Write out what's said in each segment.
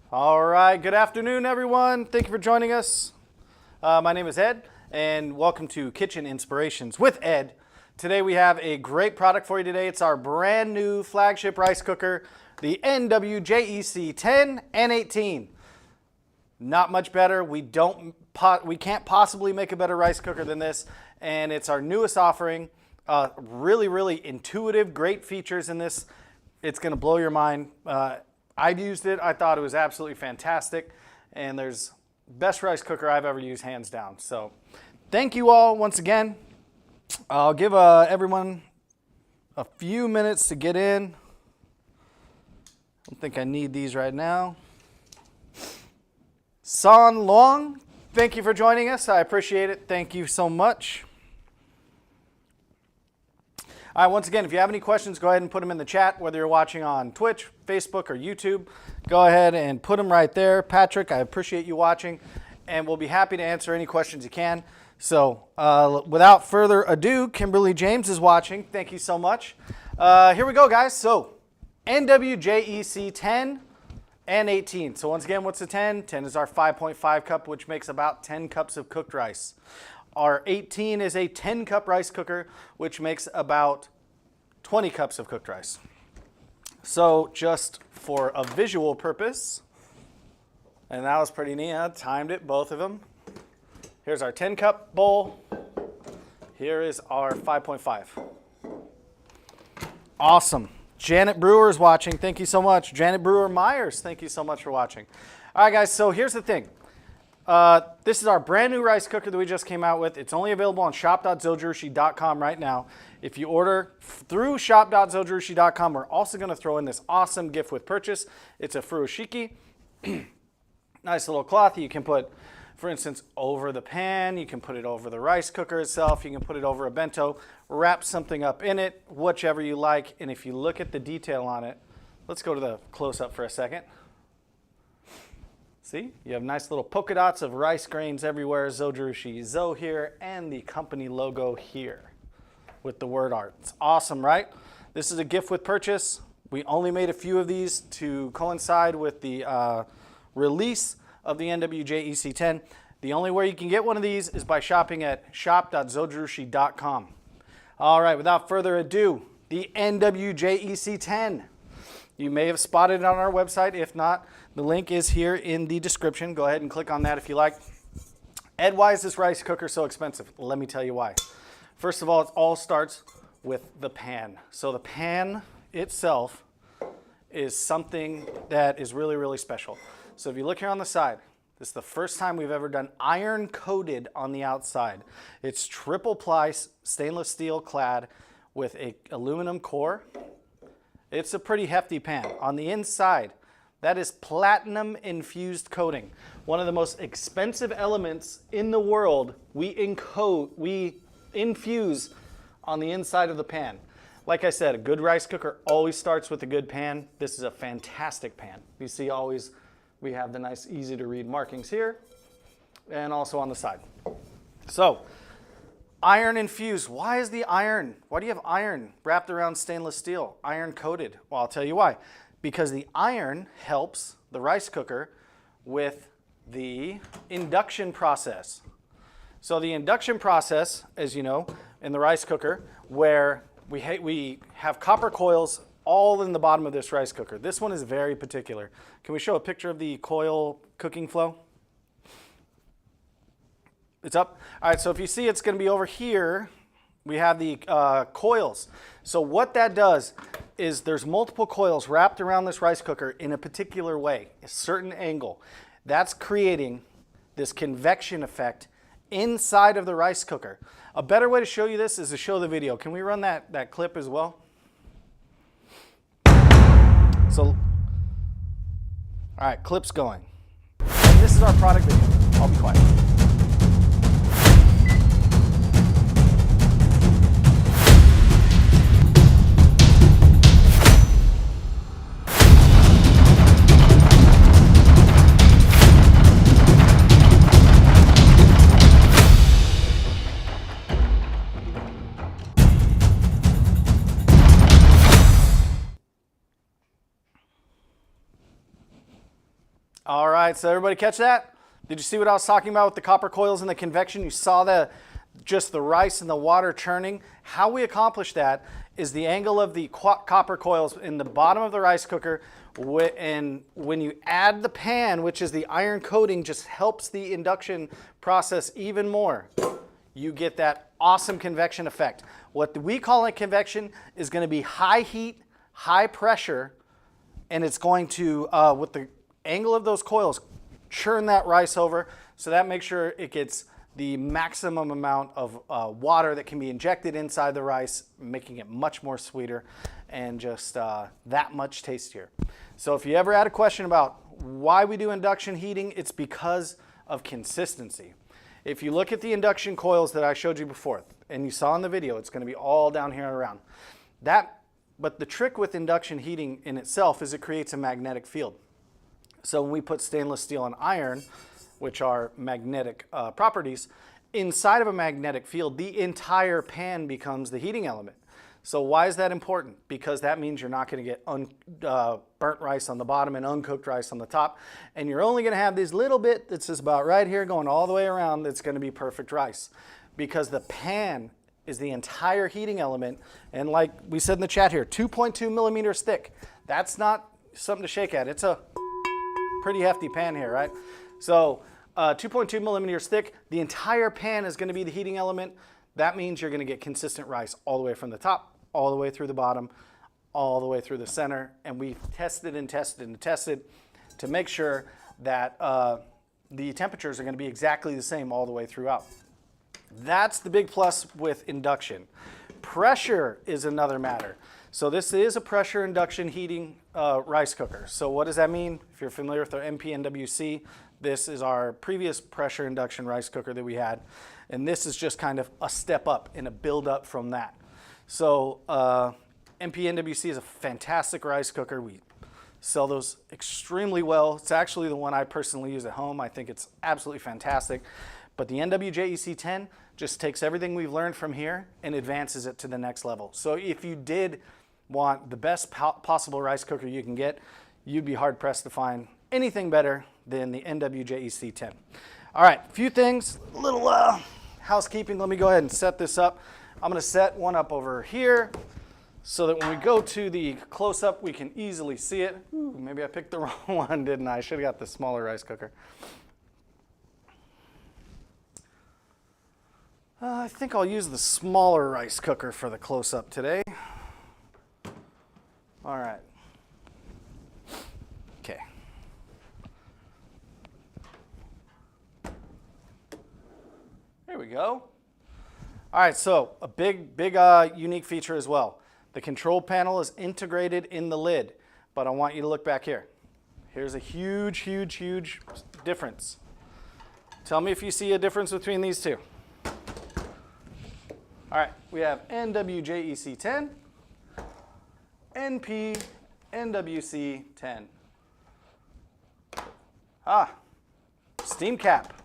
All right, good afternoon, everyone. Thank you for joining us. My name is Ed, and welcome to Kitchen Inspirations with Ed. Today we have a great product for you today. It's our brand new flagship rice cooker, the NWJEC 10 and 18. Not much better. We can't possibly make a better rice cooker than this, and it's our newest offering. Really intuitive, great features in this. It's going to blow your mind. I've used it. I thought it was absolutely fantastic, and there's best rice cooker I've ever used, hands down. So thank you all once again. I'll give everyone a few minutes to get in. I don't think I need these right now. San Long, thank you for joining us. I appreciate it. Thank you so much. All right, once again, if you have any questions, go ahead and put them in the chat, whether you're watching on Twitch, Facebook, or YouTube. Go ahead and put them right there. Patrick, I appreciate you watching, and we'll be happy to answer any questions you can. So without further ado, Kimberly James is watching. Thank you so much. Here we go, guys. So NWJEC 10 and 18. So once again, what's the 10? 10 is our 5.5 cup, which makes about 10 cups of cooked rice. Our 18 is a 10-cup rice cooker, which makes about 20 cups of cooked rice. So just for a visual purpose, and that was pretty neat. I timed it, both of them. Here's our 10-cup bowl. Here is our 5.5. Awesome. Janet Brewer is watching. Thank you so much. Janet Brewer Myers, thank you so much for watching. All right, guys, so here's the thing. This is our brand new rice cooker that we just came out with. It's only available on shop.zojirushi.com right now. If you order through shop.zojirushi.com, we're also going to throw in this awesome gift with purchase. It's a furoshiki. Nice little cloth you can put, for instance, over the pan. You can put it over the rice cooker itself. You can put it over a bento, wrap something up in it, whichever you like. And if you look at the detail on it, let's go to the close-up for a second. See, you have nice little polka dots of rice grains everywhere, Zojirushi, Zo here, and the company logo here with the word art. It's awesome, right? This is a gift with purchase. We only made a few of these to coincide with the release of the NWJEC 10. The only way you can get one of these is by shopping at shop.zojirushi.com. All right, without further ado, the NWJEC 10. You may have spotted it on our website. If not, the link is here in the description. Go ahead and click on that if you like. Ed, why is this rice cooker so expensive? Let me tell you why. First of all, it all starts with the pan. So the pan itself is something that is really special. So if you look here on the side, this is the first time we've ever done iron coated on the outside. It's triple ply stainless steel clad with a aluminum core. It's a pretty hefty pan. On the inside, that is platinum infused coating. One of the most expensive elements in the world we infuse on the inside of the pan. Like I said, a good rice cooker always starts with a good pan. This is a fantastic pan. You see always we have the nice easy to read markings here and also on the side. So iron infused. Why is the iron? Why do you have iron wrapped around stainless steel? Iron coated. Well, I'll tell you why. Because the iron helps the rice cooker with the induction process. So the induction process, as you know, in the rice cooker, where we have copper coils all in the bottom of this rice cooker. This one is very particular. Can we show a picture of the coil cooking flow? It's up. All right, so if you see, it's going to be over here. We have the coils. So what that does is there's multiple coils wrapped around this rice cooker in a particular way, a certain angle. That's creating this convection effect inside of the rice cooker. A better way to show you this is to show the video. Can we run that clip as well? So, all right, clip's going. And this is our product video. I'll be quiet. All right, so everybody catch that? Did you see what I was talking about with the copper coils and the convection? You saw just the rice and the water churning. How we accomplish that is the angle of the copper coils in the bottom of the rice cooker, and when you add the pan, which is the iron coating, just helps the induction process even more. You get that awesome convection effect. What we call it convection is going to be high heat, high pressure, and it's going to, with the angle of those coils, churn that rice over, so that makes sure it gets the maximum amount of water that can be injected inside the rice, making it much more sweeter and just that much tastier. So if you ever had a question about why we do induction heating, it's because of consistency. If you look at the induction coils that I showed you before, and you saw in the video, it's going to be all down here and around. But the trick with induction heating in itself is it creates a magnetic field. So when we put stainless steel and iron, which are magnetic properties, inside of a magnetic field, the entire pan becomes the heating element. So why is that important? Because that means you're not going to get burnt rice on the bottom and uncooked rice on the top. And you're only going to have this little bit that's just about right here going all the way around that's going to be perfect rice. Because the pan is the entire heating element. And like we said in the chat here, 2.2 millimeters thick. That's not something to shake at. It's a pretty hefty pan here, right? So 2.2 millimeters thick, the entire pan is going to be the heating element. That means you're going to get consistent rice all the way from the top, all the way through the bottom, all the way through the center. And we've tested and tested and tested to make sure that the temperatures are going to be exactly the same all the way throughout. That's the big plus with induction. Pressure is another matter. So this is a pressure induction heating rice cooker. So what does that mean? If you're familiar with our MPNWC, this is our previous pressure induction rice cooker that we had. And this is just kind of a step up and a build up from that. So MPNWC is a fantastic rice cooker. We sell those extremely well. It's actually the one I personally use at home. I think it's absolutely fantastic. But the NWJEC10 just takes everything we've learned from here and advances it to the next level. So if you did want the best possible rice cooker you can get, you'd be hard pressed to find anything better than the NWJEC10. All right, a few things, a little housekeeping. Let me go ahead and set this up. I'm going to set one up over here so that when we go to the close-up, we can easily see it. Ooh, maybe I picked the wrong one, didn't I? I should have got the smaller rice cooker. I think I'll use the smaller rice cooker for the close-up today. All right. Okay. There we go. All right, so a big unique feature as well. The control panel is integrated in the lid, but I want you to look back here. Here's a huge, huge, huge difference. Tell me if you see a difference between these two. All right, we have NWJEC10, NWC10. Steam cap.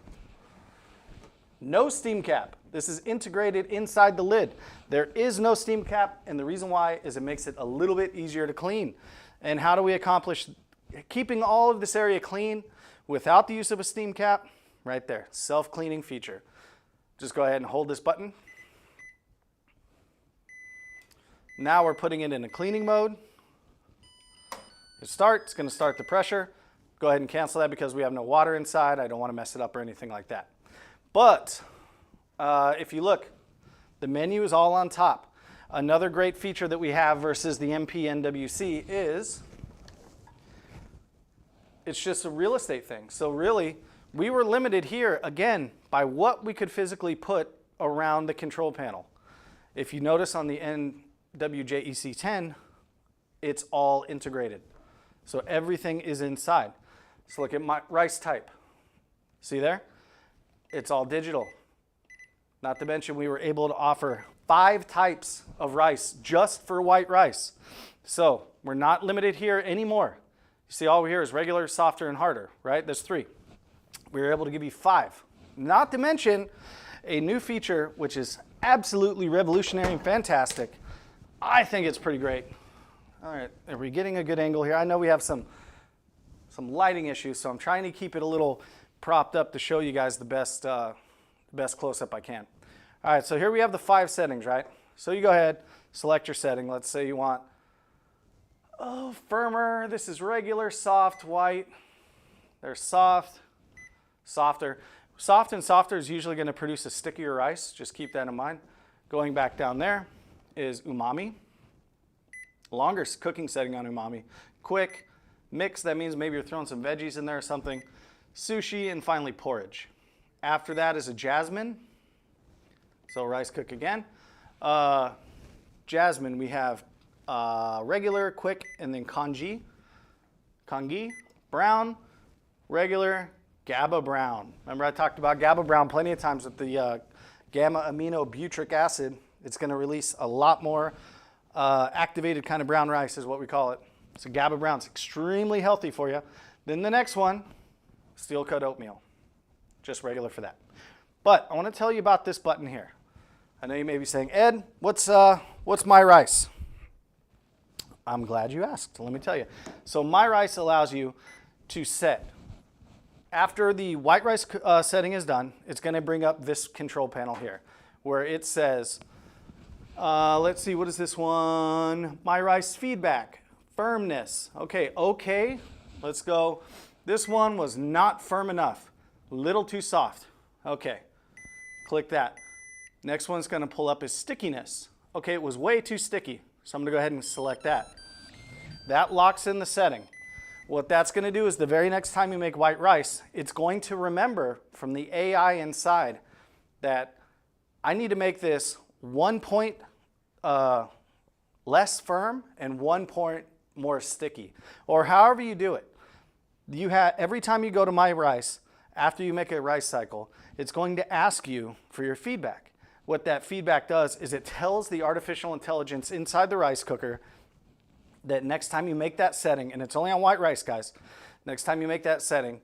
No steam cap. This is integrated inside the lid. There is no steam cap, and the reason why is it makes it a little bit easier to clean. And how do we accomplish keeping all of this area clean without the use of a steam cap? Right there, self-cleaning feature. Just go ahead and hold this button. Now we're putting it in a cleaning mode. It's going to start the pressure. Go ahead and cancel that because we have no water inside. I don't want to mess it up or anything like that. But if you look, the menu is all on top. Another great feature that we have versus the MPNWC is it's just a real estate thing. So really, we were limited here, again, by what we could physically put around the control panel. If you notice on the NWJEC10, it's all integrated. So everything is inside. So look at my rice type. See there? It's all digital. Not to mention we were able to offer 5 types of rice just for white rice. So we're not limited here anymore. You see all here is regular, softer, and harder, right? There's 3. We were able to give you 5. Not to mention a new feature which is absolutely revolutionary and fantastic. I think it's pretty great. All right, are we getting a good angle here? I know we have some some lighting issues, so I'm trying to keep it a little propped up to show you guys the best close-up I can. All right, so here we have the 5 settings, right? So you go ahead, select your setting. Let's say you want, firmer. This is regular, soft, white. There's soft, softer. Soft and softer is usually going to produce a stickier rice. Just keep that in mind. Going back down there is umami. Longer cooking setting on umami. Quick, mix, that means maybe you're throwing some veggies in there or something. Sushi, and finally porridge. After that is a jasmine. So rice cook again. Jasmine, we have regular, quick, and then kangi, brown, regular, GABA brown. Remember I talked about GABA brown plenty of times with the gamma amino butyric acid. It's going to release a lot more activated kind of brown rice is what we call it. So GABA brown is extremely healthy for you. Then the next one, steel cut oatmeal. Just regular for that. But I want to tell you about this button here. I know you may be saying, Ed, what's My Rice? I'm glad you asked. Let me tell you. So My Rice allows you to set. After the white rice setting is done, it's going to bring up this control panel here where it says, let's see, what is this one? My Rice feedback, firmness. Okay, let's go. This one was not firm enough, little too soft. Okay, click that. Next one's going to pull up is stickiness. Okay, it was way too sticky, so I'm going to go ahead and select that. That locks in the setting. What that's going to do is the very next time you make white rice, it's going to remember from the AI inside that I need to make this 1 point less firm and 1 point more sticky, or however you do it. You have, every time you go to My Rice, after you make a rice cycle, it's going to ask you for your feedback. What that feedback does is it tells the artificial intelligence inside the rice cooker that next time you make that setting, and it's only on white rice, guys, next time you make that setting,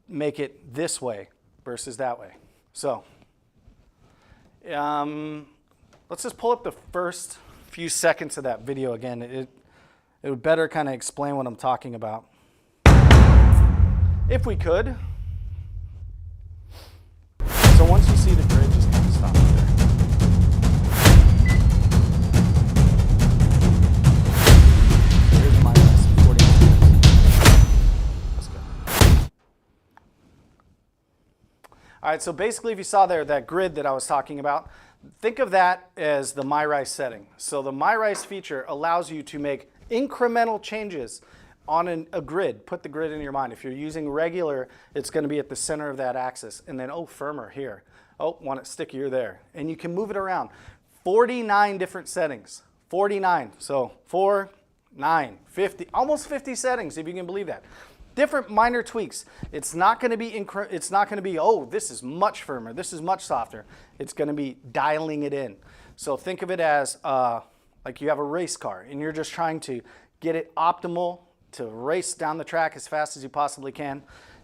make it this way versus that way. So let's just pull up the first few seconds of that video again. It would better kind of explain what I'm talking about. If we could. So once you see the grid, just kind of stop it there. Here's My Rice, 40 minutes. Let's go. All right, so basically if you saw there that grid that I was talking about, think of that as the My Rice setting. So the My Rice feature allows you to make incremental changes on a grid. Put the grid in your mind. If you're using regular, it's going to be at the center of that axis. And then, firmer here. Want it stickier there. And you can move it around. 49 different settings. 49. So 4, 9, 50, almost 50 settings, if you can believe that. Different minor tweaks. It's not going to be, oh, this is much firmer, this is much softer. It's going to be dialing it in. So think of it as like you have a race car and you're just trying to get it optimal to race down the track as fast as you possibly can.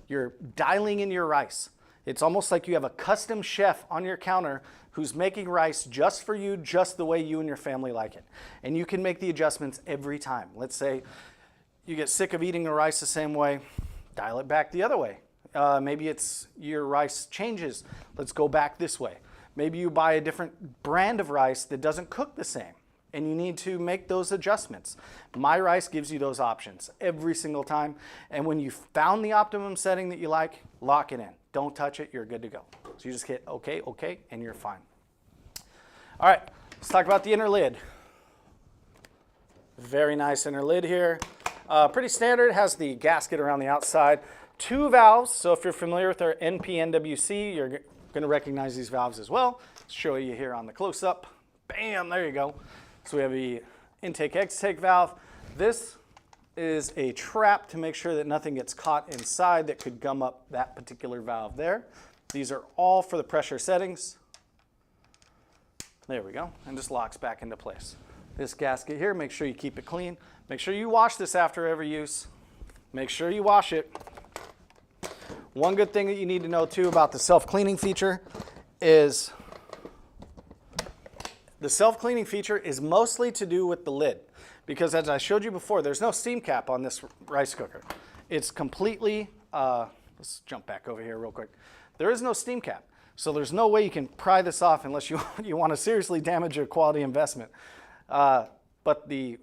You're dialing in your rice. It's almost like you have a custom chef on your counter who's making rice just for you, just the way you and your family like it. And you can make the adjustments every time. Let's say you get sick of eating the rice the same way, dial it back the other way. Maybe it's your rice changes. Let's go back this way. Maybe you buy a different brand of rice that doesn't cook the same, and you need to make those adjustments. My Rice gives you those options every single time. And when you found the optimum setting that you like, lock it in. Don't touch it, you're good to go. So you just hit okay, and you're fine. All right, let's talk about the inner lid. Very nice inner lid here. Pretty standard, has the gasket around the outside. 2 valves, so if you're familiar with our NP-NWC, you're going to recognize these valves as well. Let's show you here on the close-up. Bam, there you go. So we have the intake-extake valve. This is a trap to make sure that nothing gets caught inside that could gum up that particular valve there. These are all for the pressure settings. There we go, and just locks back into place. This gasket here, make sure you keep it clean. Make sure you wash this after every use. Make sure you wash it. One good thing that you need to know too about the self-cleaning feature is the self-cleaning feature is mostly to do with the lid, because as I showed you before, there's no steam cap on this rice cooker. It's completely, let's jump back over here real quick. There is no steam cap. So there's no way you can pry this off unless you want to seriously damage your quality investment. But the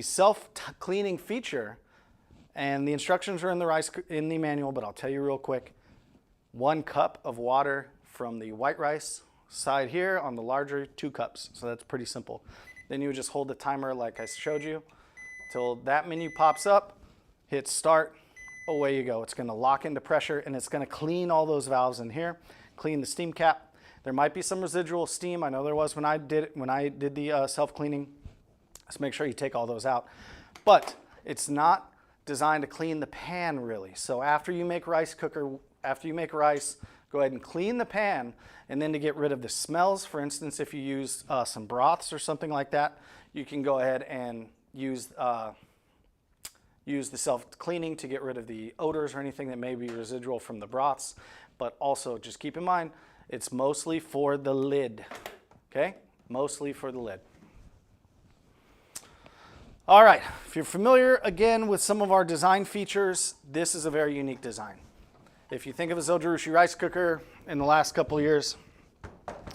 self-cleaning feature, and the instructions are in the manual, but I'll tell you real quick. 1 cup of water from the white rice side here, on the larger 2 cups. So that's pretty simple. Then you would just hold the timer like I showed you till that menu pops up, hit start, away you go. It's going to lock into pressure, and it's going to clean all those valves in here, clean the steam cap. There might be some residual steam. I know there was when I did the self-cleaning. Let's make sure you take all those out. But it's not designed to clean the pan really. So after you make rice, go ahead and clean the pan, and then to get rid of the smells, for instance, if you use some broths or something like that, you can go ahead and use the self-cleaning to get rid of the odors or anything that may be residual from the broths. But also just keep in mind, it's mostly for the lid, okay? Mostly for the lid. All right, if you're familiar again with some of our design features, this is a very unique design. If you think of a Zojirushi rice cooker in the last couple of years,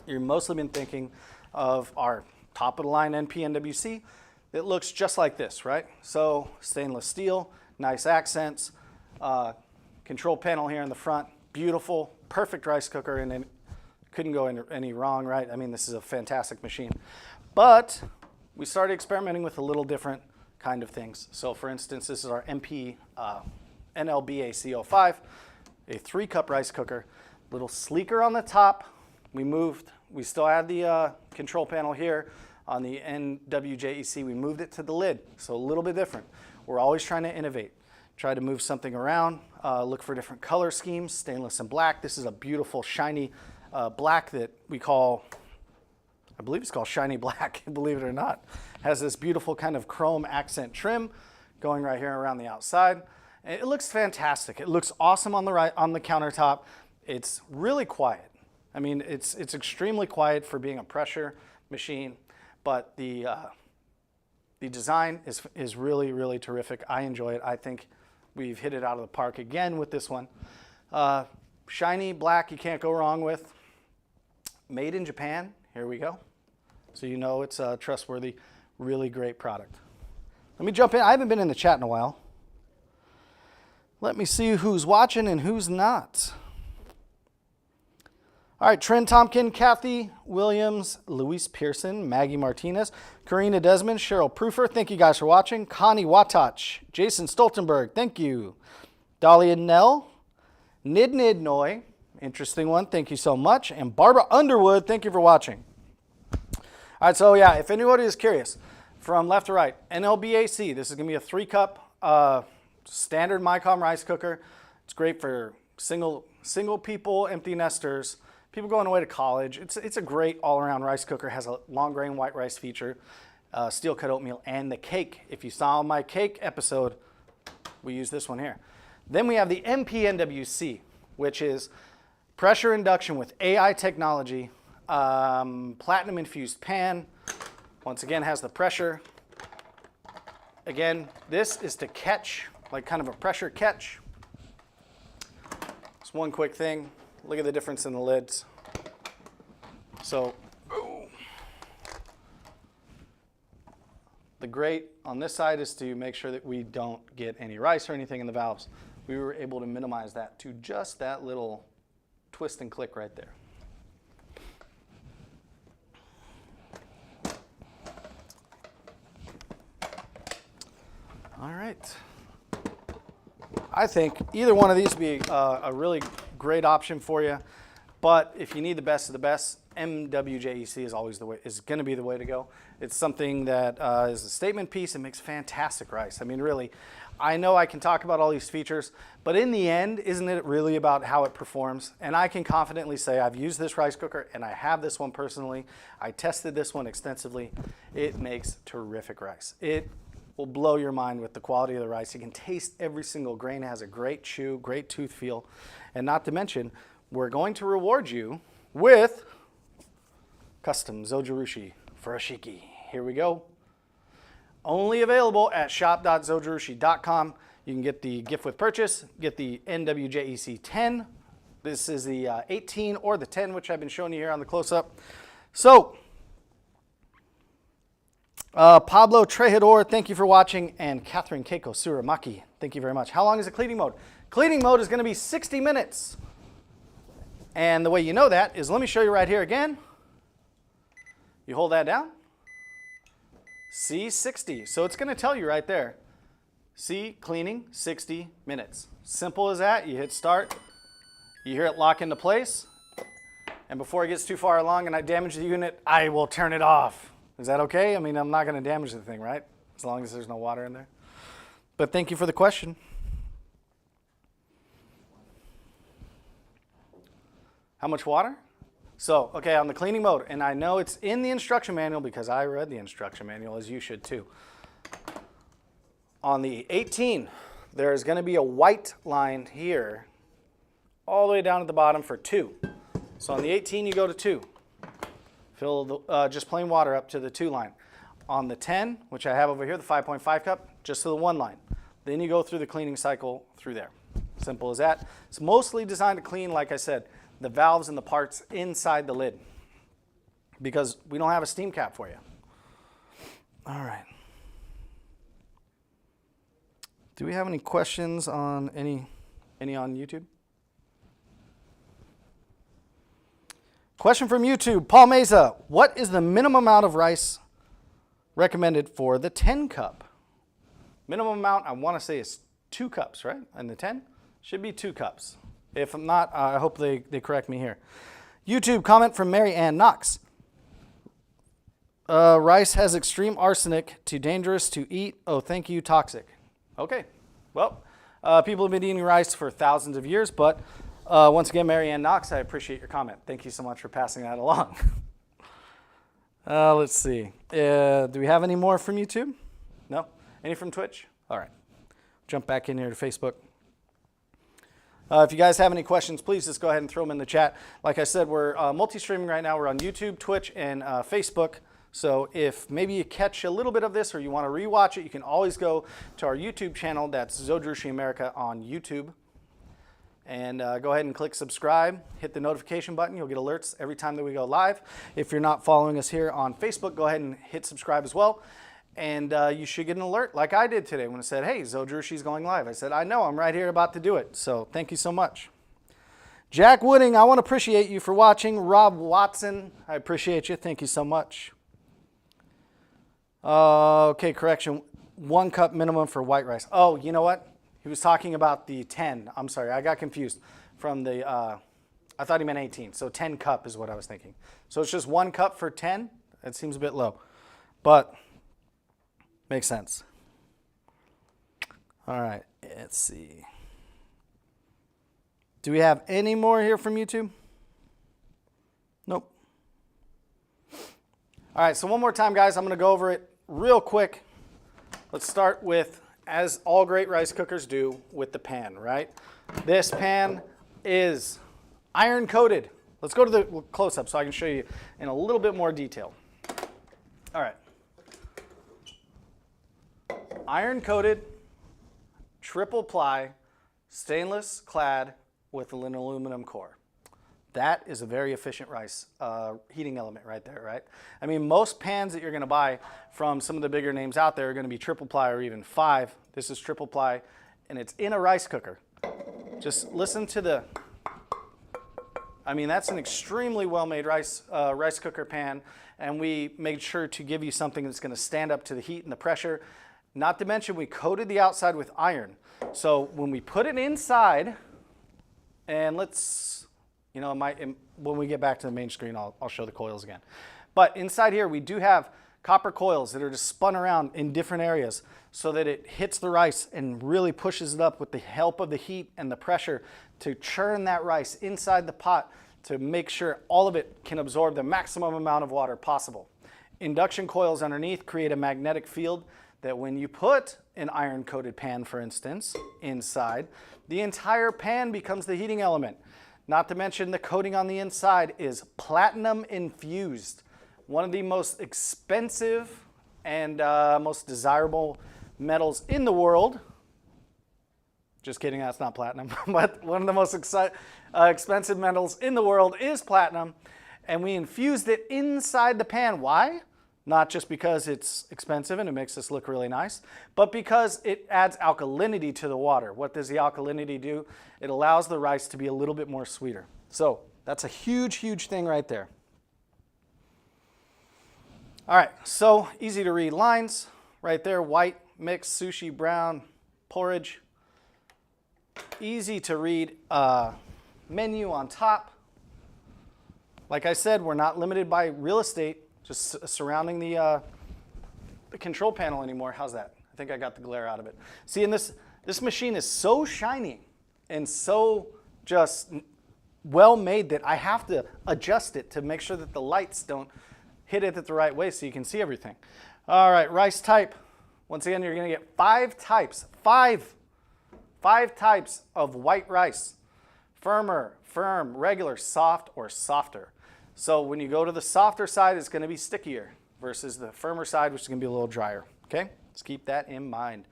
you've mostly been thinking of our top of the line NP-NWC. It looks just like this, right? So stainless steel, nice accents, control panel here in the front, beautiful, perfect rice cooker, and it couldn't go any wrong, right? I mean, this is a fantastic machine. But we started experimenting with a little different kind of things. So for instance, this is our MP NLBAC05, a 3-cup rice cooker, a little sleeker on the top. We still had the control panel here. On the NWJEC, we moved it to the lid, so a little bit different. We're always trying to innovate, try to move something around, look for different color schemes, stainless and black. This is a beautiful, shiny black that we call, I believe it's called shiny black, believe it or not. Has this beautiful kind of chrome accent trim going right here around the outside. And it looks fantastic. It looks awesome on the countertop. It's really quiet. I mean, it's extremely quiet for being a pressure machine. But the design is really, really terrific. I enjoy it. I think we've hit it out of the park again with this one. Shiny black, you can't go wrong with. Made in Japan, here we go. So you know it's a trustworthy, really great product. Let me jump in. I haven't been in the chat in a while. Let me see who's watching and who's not. All right, Trent Tompkin, Kathy Williams, Luis Pearson, Maggie Martinez, Karina Desmond, Cheryl Proofer, thank you guys for watching. Connie Watach, Jason Stoltenberg, thank you. Dahlia Nell, Nid Noy, interesting one, thank you so much. And Barbara Underwood, thank you for watching. All right, so yeah, if anybody is curious, from left to right, NLBAC, this is gonna be a 3-cup standard Mycom rice cooker. It's great for single people, empty nesters, people going away to college. It's a great all-around rice cooker. Has a long grain white rice feature, steel cut oatmeal, and the cake. If you saw my cake episode, we use this one here. Then we have the MP-NWC, which is pressure induction with AI technology, platinum infused pan. Once again, has the pressure. Again, this is to catch, like kind of a pressure catch. Just one quick thing. Look at the difference in the lids. So, the great on this side is to make sure that we don't get any rice or anything in the valves. We were able to minimize that to just that little twist and click right there. All right. I think either one of these would be a really great option for you. But if you need the best of the best, MWJEC is always going to be the way to go. It's something that is a statement piece and makes fantastic rice. I mean, really, I know I can talk about all these features, but in the end, isn't it really about how it performs? And I can confidently say I've used this rice cooker and I have this one personally. I tested this one extensively. It makes terrific rice. It will blow your mind with the quality of the rice. You can taste every single grain. It has a great chew, great tooth feel. And not to mention, we're going to reward you with custom Zojirushi furoshiki. Here we go. Only available at shop.zojirushi.com. You can get the gift with purchase, get the NWJEC 10. This is the 18 or the 10, which I've been showing you here on the close-up. So, Pablo Trejador, thank you for watching, and Catherine Keiko Suramaki, thank you very much. How long is the cleaning mode? Cleaning mode is going to be 60 minutes. And the way you know that is, let me show you right here again. You hold that down. See, 60. So it's going to tell you right there. See, cleaning, 60 minutes. Simple as that. You hit start. You hear it lock into place. And before it gets too far along and I damage the unit, I will turn it off. Is that okay? I mean, I'm not going to damage the thing, right? As long as there's no water in there. But thank you for the question. How much water? So, okay, on the cleaning mode, and I know it's in the instruction manual because I read the instruction manual, as you should too. On the 18, there's going to be a white line here all the way down at the bottom for 2. So on the 18, you go to 2. Fill the, just plain water up to the 2 line. On the 10, which I have over here, the 5.5 cup, just to the 1 line. Then you go through the cleaning cycle through there. Simple as that. It's mostly designed to clean, like I said, the valves and the parts inside the lid because we don't have a steam cap for you. All right. Do we have any questions on any on YouTube? Question from YouTube, Paul Mesa. What is the minimum amount of rice recommended for the 10 cup? Minimum amount, I want to say, is 2 cups, right? And the 10 should be 2 cups. If I'm not, I hope they correct me here. YouTube comment from Mary Ann Knox. Rice has extreme arsenic, too dangerous to eat. Oh, thank you, toxic. Okay, well, people have been eating rice for thousands of years, but once again, Mary Ann Knox, I appreciate your comment. Thank you so much for passing that along. Let's see. Do we have any more from YouTube? No? Any from Twitch? All right. Jump back in here to Facebook. If you guys have any questions, please just go ahead and throw them in the chat. Like I said, we're multi-streaming right now. We're on YouTube, Twitch, and Facebook. So if maybe you catch a little bit of this or you want to rewatch it, you can always go to our YouTube channel. That's Zojirushi America on YouTube. And go ahead and click subscribe. Hit the notification button. You'll get alerts every time that we go live. If you're not following us here on Facebook, go ahead and hit subscribe as well. And you should get an alert like I did today when it said, hey, Zojirushi's going live. I said, I know, I'm right here about to do it. So thank you so much. Jack Wooding, I want to appreciate you for watching. Rob Watson, I appreciate you. Thank you so much. Okay, correction. 1 cup minimum for white rice. Oh, you know what? He was talking about the 10. I'm sorry, I got confused from the, I thought he meant 18. So 10 cup is what I was thinking. So it's just 1 cup for 10? That seems a bit low. But makes sense. All right, let's see. Do we have any more here from YouTube? Nope. All right, so one more time, guys. I'm going to go over it real quick. Let's start with, as all great rice cookers do, with the pan, right? This pan is iron coated. Let's go to the close-up so I can show you in a little bit more detail. All right. Iron coated, triple ply, stainless clad with an aluminum core. That is a very efficient rice heating element right there, right? I mean, most pans that you're going to buy from some of the bigger names out there are going to be triple ply or even 5. This is triple ply, and it's in a rice cooker. Just listen to the, I mean, that's an extremely well-made rice cooker pan, and we made sure to give you something that's going to stand up to the heat and the pressure. Not to mention, we coated the outside with iron. So when we put it inside, and let's, you know, when we get back to the main screen, I'll show the coils again. But inside here, we do have copper coils that are just spun around in different areas so that it hits the rice and really pushes it up with the help of the heat and the pressure to churn that rice inside the pot to make sure all of it can absorb the maximum amount of water possible. Induction coils underneath create a magnetic field that when you put an iron-coated pan, for instance, inside, the entire pan becomes the heating element. Not to mention the coating on the inside is platinum infused, one of the most expensive and most desirable metals in the world. Just kidding, that's not platinum. But one of the most expensive metals in the world is platinum. And we infused it inside the pan. Why? Not just because it's expensive and it makes this look really nice, but because it adds alkalinity to the water. What does the alkalinity do? It allows the rice to be a little bit more sweeter. So that's a huge, huge thing right there. All right, so easy to read lines right there. White, mixed, sushi, brown, porridge. Easy to read menu on top. Like I said, we're not limited by real estate just surrounding the control panel anymore. How's that? I think I got the glare out of it. See, and this machine is so shiny and so just well made that I have to adjust it to make sure that the lights don't hit it the right way so you can see everything. All right, rice type. Once again, you're going to get five types of white rice. Firmer, firm, regular, soft, or softer. So when you go to the softer side, it's going to be stickier versus the firmer side, which is going to be a little drier. Okay, let's keep that in mind.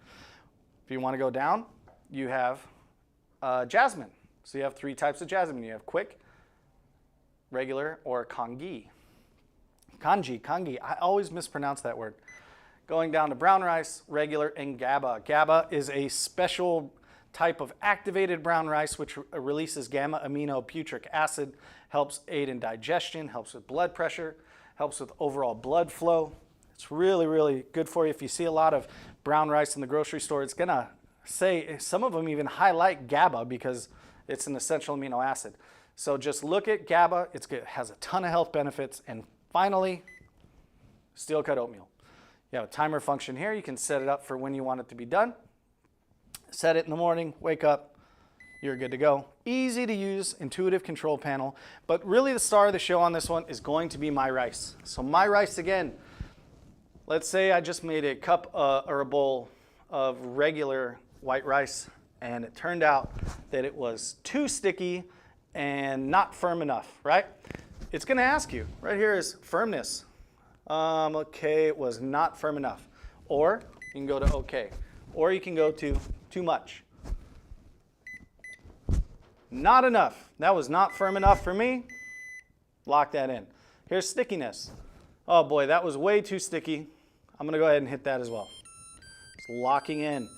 If you want to go down, you have jasmine. So you have three types of jasmine. You have quick, regular, or kangi. Kangi. I always mispronounce that word. Going down to brown rice, regular, and GABA. GABA is a special type of activated brown rice which releases gamma amino butyric acid, helps aid in digestion, helps with blood pressure, helps with overall blood flow. It's really, really good for you. If you see a lot of brown rice in the grocery store, it's going to say, some of them even highlight GABA because it's an essential amino acid. So just look at GABA. It has a ton of health benefits. And finally, steel cut oatmeal. You have a timer function here. You can set it up for when you want it to be done. Set it in the morning, wake up, you're good to go. Easy to use, intuitive control panel. But really the star of the show on this one is going to be my rice. So my rice, again, let's say I just made a cup or a bowl of regular white rice, and it turned out that it was too sticky and not firm enough, right? It's going to ask you, right here is firmness. Okay, it was not firm enough. Or you can go to okay. Or you can go to too much. Not enough. That was not firm enough for me. Lock that in. Here's stickiness. Oh boy, that was way too sticky. I'm going to go ahead and hit that as well. It's locking in.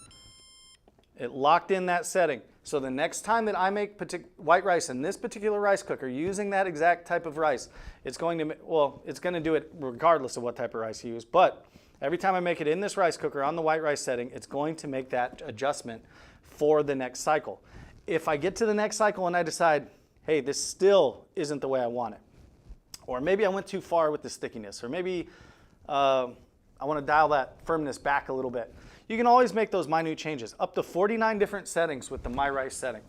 It locked in that setting. So the next time that I make white rice in this particular rice cooker using that exact type of rice, it's going to, well, it's going to do it regardless of what type of rice you use. But every time I make it in this rice cooker on the white rice setting, it's going to make that adjustment for the next cycle. If I get to the next cycle and I decide, hey, this still isn't the way I want it, or maybe I went too far with the stickiness, or maybe I want to dial that firmness back a little bit, you can always make those minute changes. Up to 49 different settings with the My Rice setting.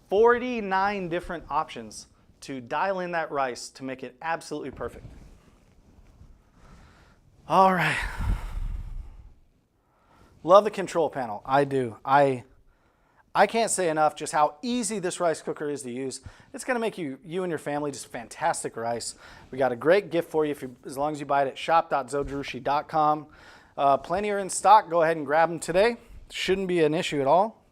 49 different options to dial in that rice to make it absolutely perfect. All right. Love the control panel. I do. I can't say enough just how easy this rice cooker is to use. It's going to make you and your family just fantastic rice. We got a great gift for you as long as you buy it at shop.zojirushi.com. Plenty are in stock. Go ahead and grab them today. Shouldn't be an issue at all.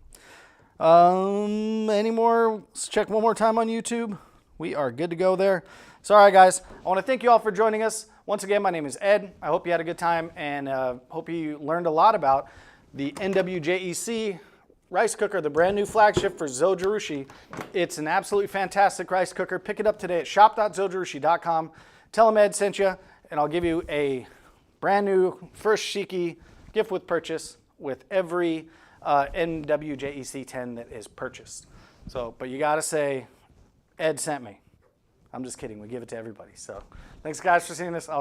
Any more? Let's check one more time on YouTube. We are good to go there. Sorry, guys. I want to thank you all for joining us. Once again, my name is Ed. I hope you had a good time and hope you learned a lot about the NWJEC rice cooker, the brand new flagship for Zojirushi. It's an absolutely fantastic rice cooker. Pick it up today at shop.zojirushi.com. Tell them Ed sent you, and I'll give you a brand new first Shiki gift with purchase with every NWJEC 10 that is purchased. So, but you got to say, Ed sent me. I'm just kidding. We give it to everybody. So thanks, guys, for seeing this. I'll